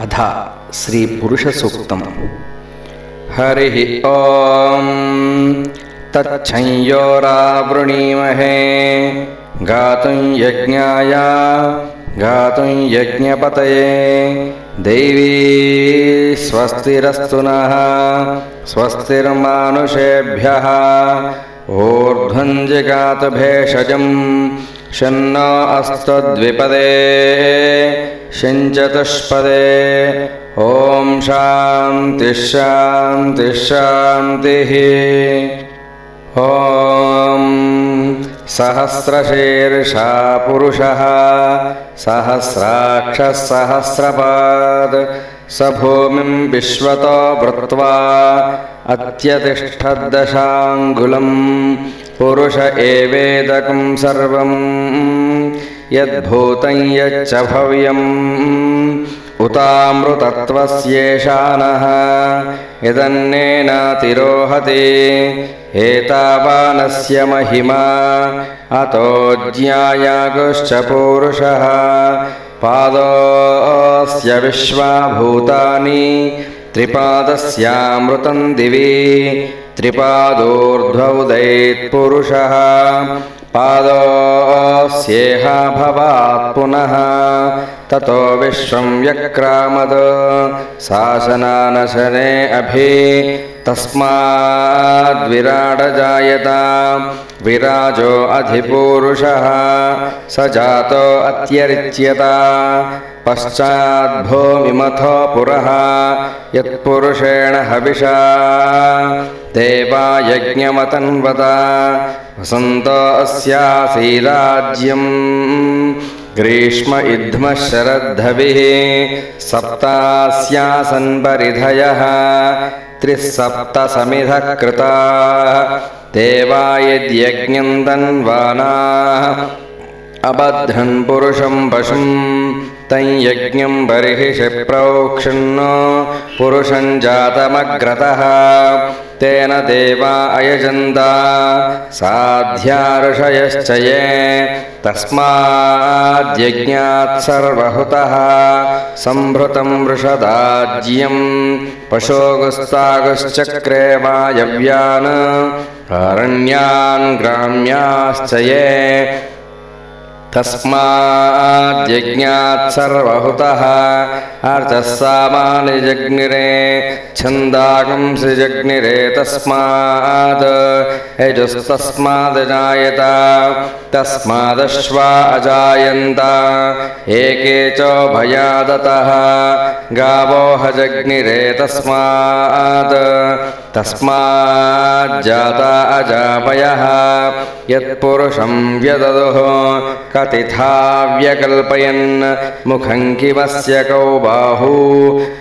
अथ श्री पुरुष सूक्तम्। हरिः ॐ तच्छंयोरावृणीमहे गातुं यज्ञाय गातुं यज्ञपतये देवी स्वस्तिरस्तु नः स्वस्तिर्मानुषेभ्यः ऊर्ध्वं जगात भेषजं शन्नो अस्तु द्विपदे शञ्चतुष्पदे ॐ शान्तिः शान्तिः शान्तिः। ॐ सहस्रशीर्षा पुरुषः सहस्राक्षः सहस्रपाद स भूमिं विश्वतो वृत्वा अत्यतिष्ठद्दशाङ्गुलं पुरुष एवेदकं सर्वं यद्भूतं यच्च भव्यम् उतामृतत्वस्येषानः यदन्नेनातिरोहति एतावानस्य महिमा अतो ज्ञायागुश्च पूरुषः पादोऽस्य विश्वाभूतानि त्रिपादस्यामृतं दिवि त्रिपादोर्ध्वौदैत्पुरुषः पादोऽस्येह भवात् पुनः ततो विश्वं व्यक्रामद शासनानशने अभि तस्माद्विराडजायत विराजो अधिपूरुषः स जातो अत्यरिच्यत पश्चाद्भूमिमथो पुरः यत्पुरुषेण हविषा देवा यज्ञमतन्वत वसन्तो अस्यासीराज्यम् ग्रीष्म इद्मः शरद्धविः सप्तास्यासन् परिधयः त्रिसप्तसमिधः कृताः देवा यद्यज्ञं तन्वानाः अबध्रन् पुरुषं पशुं तं यज्ञं बर्हिषि प्रोक्षन्नो पुरुषं जातमग्रतः तेन देवा अयजन्त साध्या ऋषयश्च ये तस्माद्यज्ञात् सर्वहुतः सम्भृतं वृषदाज्यं पशोगुस्तागुश्चक्रे वायव्यान् अरण्यान् ग्राम्याश्च ये तस्माद्यज्ञात् सर्वहुतः अर्चः सामानि जग्निरे छन्दागंसि जग्निरे तस्माद् यजुस्तस्मादजायत तस्मादश्वा अजायन्त एके चोभयादतः गावो हजग्निरे तस्माज्जाता अजापयः यत्पुरुषं व्यददुः कतिथा व्यकल्पयन् मुखं किमस्य कौ बाहू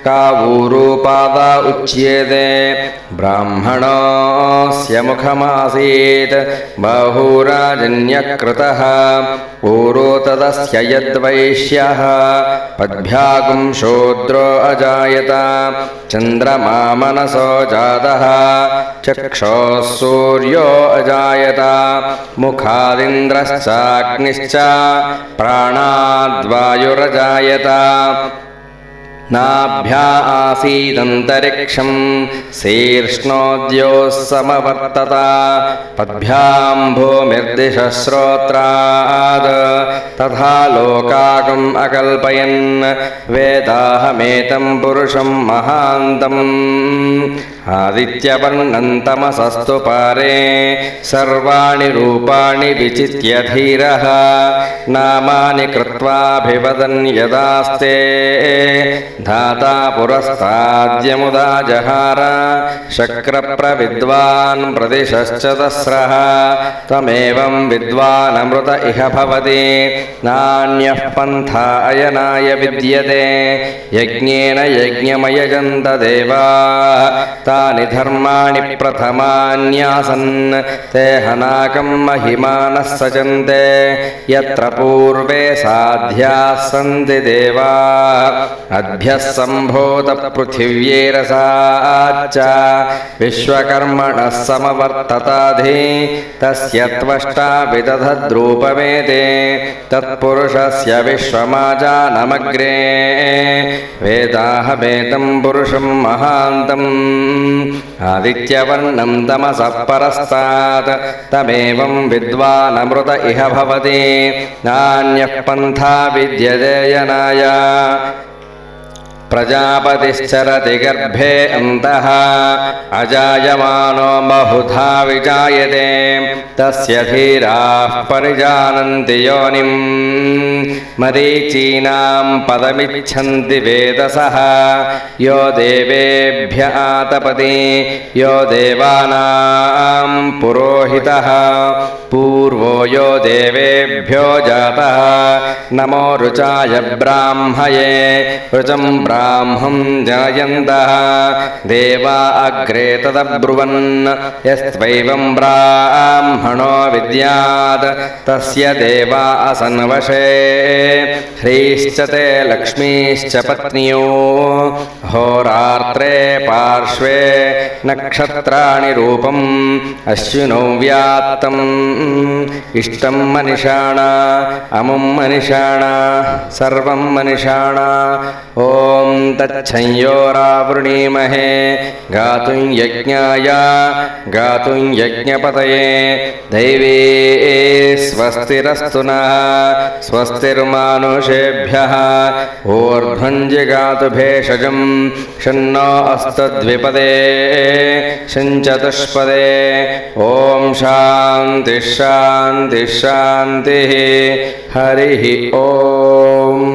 कावूरूपादा उच्येते ब्राह्मणस्य मुखमासीत् बाहूराजन्यकृतः ऊरो तदस्य यद्वैश्यः पद्भ्यागुं शूद्रो अजायत चन्द्रमा मनसो जातः चक्षोः सूर्यो अजायत मुखादिन्द्रश्चाग्निश्च प्राणाद्वायुरजायत नाभ्या आसीदन्तरिक्षं शीर्ष्णोद्योः समवर्तत पद्भ्यां भूमिर्दिशः श्रोत्राद् तथा लोकागम् अकल्पयन् वेदाहमेतं पुरुषं महान्तम् आदित्यवर्णं तमसस्तु पारे सर्वाणि रूपाणि विचित्य धीरः नामानि कृत्वाभिवदन् यदास्ते धाता पुरस्ताद्यमुदा जहार शक्रप्रविद्वान् प्रदिशश्च तस्रः तमेवं विद्वानमृत इह भवति नान्यः पन्था अयनाय विद्यते यज्ञेन यज्ञमयजन्त देवाः तानि धर्माणि प्रथमान्यासन् ते हनाकं महिमानः सचन्ते यत्र पूर्वे साध्याः सन्ति देवा अभ्यः सम्भूतपृथिव्यैरसाच्च विश्वकर्मणः समवर्तताधि तस्य त्वष्टा विदधद्रूपमेते तत्पुरुषस्य विश्वमाजानमग्रे वेदाहमेतं पुरुषं महान्तम् आदित्यवर्णं तमसः परस्तात् तमेवं विद्वानमृत इह भवति नान्यः पन्था विद्यते यनाय प्रजापतिश्चरति गर्भे अन्तः अजायमानो बहुधा विजायते तस्य धीराः परिजानन्ति योनिं मरीचीनां पदमिच्छन्ति वेदसः यो देवेभ्य आतपति यो देवानां पुरोहितः पूर्वो यो देवेभ्यो जातः नमो रुचाय ब्राह्मये रुचं ब्राह्मं जनयन्तः देवा अग्रे तदब्रुवन् यस्त्वैवं ब्राह्मणो विद्यात् तस्य देवा असन्वशे ह्रीश्च ते लक्ष्मीश्च पत्न्यो होरात्रे पार्श्वे नक्षत्राणि रूपम् अश्विनौ व्यात्तम् इष्टं मनिषाणा अमुं मनिषाणा सर्वं मनिषाणा ॐ तच्छंयोरावृणीमहे गातुं यज्ञाय गातुं यज्ञपतये दैवी स्वस्तिरस्तु नः स्वस्तिर्मानुषेभ्यः ऊर्ध्वं जिगातु भेषजं शन्नो अस्तद्विपदे शञ्चतुष्पदे ॐ शान्तिः शान्तिः शान्तिः हरिः ॐ